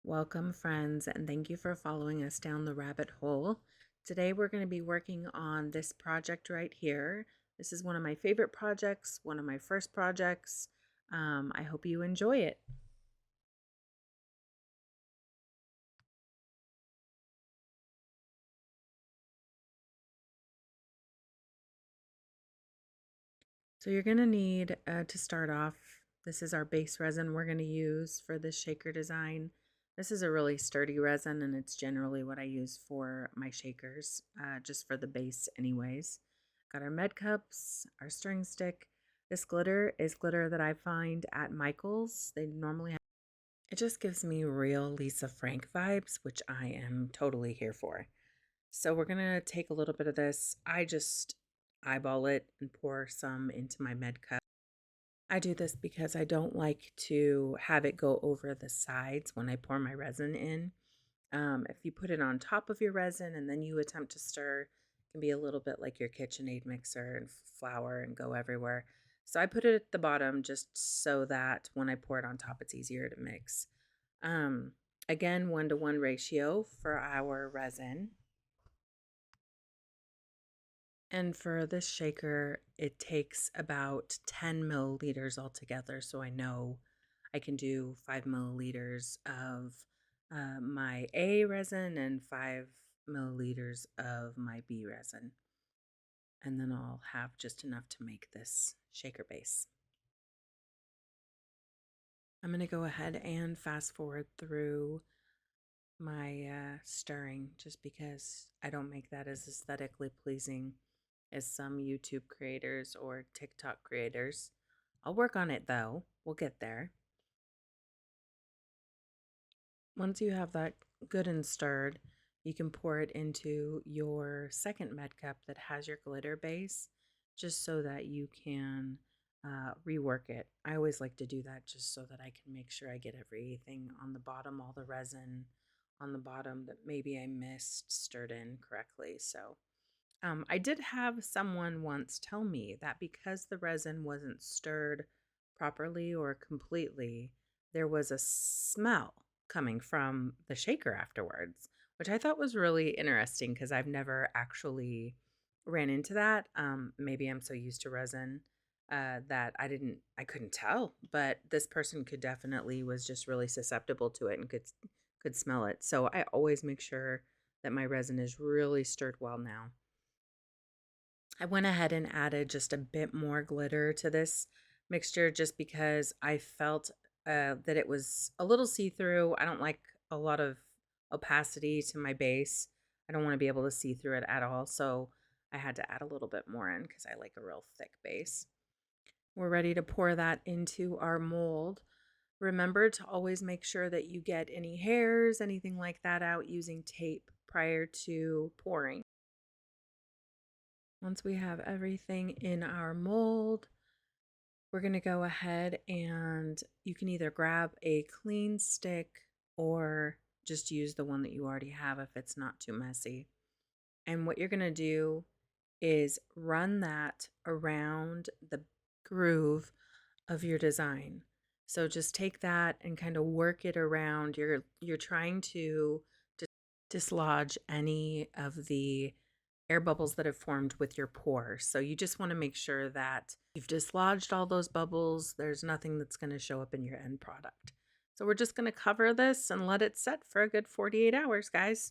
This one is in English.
Welcome, friends, and thank you for following us down the rabbit hole. Today, we're going to be working on this project right here. This is one of my favorite projects, one of my first projects. I hope you enjoy it. So you're going to need, to start off, this is our base resin we're going to use for this shaker design. This is a really sturdy resin, and it's generally what I use for my shakers, just for the base anyways. Got our med cups, our stirring stick. This glitter is glitter that I find at Michael's. They normally have, it just gives me real Lisa Frank vibes, which I am totally here for. So we're going to take a little bit of this. I just eyeball it and pour some into my med cup. I do this because I don't like to have it go over the sides when I pour my resin in. If you put it on top of your resin and then you attempt to stir, it can be a little bit like your KitchenAid mixer and flour and go everywhere. So I put it at the bottom just so that when I pour it on top, it's easier to mix. Um, Again, 1-to-1 ratio for our resin. And for this shaker, it takes about 10 milliliters altogether. So I know I can do 5 milliliters of my A resin and 5 milliliters of my B resin. And then I'll have just enough to make this shaker base. I'm going to go ahead and fast forward through my stirring just because I don't make that as aesthetically pleasing as some YouTube creators or TikTok creators. I'll work on it though. We'll get there. Once you have that good and stirred, you can pour it into your second med cup that has your glitter base, just so that you can rework it. I always like to do that just so that I can make sure I get everything on the bottom, all the resin on the bottom that maybe I missed stirred in correctly. So I did have someone once tell me that because the resin wasn't stirred properly or completely, there was a smell coming from the shaker afterwards, which I thought was really interesting because I've never actually ran into that. Maybe I'm so used to resin that I couldn't tell, but this person could definitely was just really susceptible to it and could smell it. So I always make sure that my resin is really stirred well now. I went ahead and added just a bit more glitter to this mixture just because I felt that it was a little see-through. I don't like a lot of opacity to my base. I don't want to be able to see through it at all. So I had to add a little bit more in because I like a real thick base. We're ready to pour that into our mold. Remember to always make sure that you get any hairs, anything like that out using tape prior to pouring. Once we have everything in our mold, we're going to go ahead and you can either grab a clean stick or just use the one that you already have if it's not too messy. And what you're going to do is run that around the groove of your design. So just take that and kind of work it around. You're trying to dislodge any of the air bubbles that have formed with your pour. So you just want to make sure that you've dislodged all those bubbles. There's nothing that's going to show up in your end product. So we're just going to cover this and let it set for a good 48 hours, guys.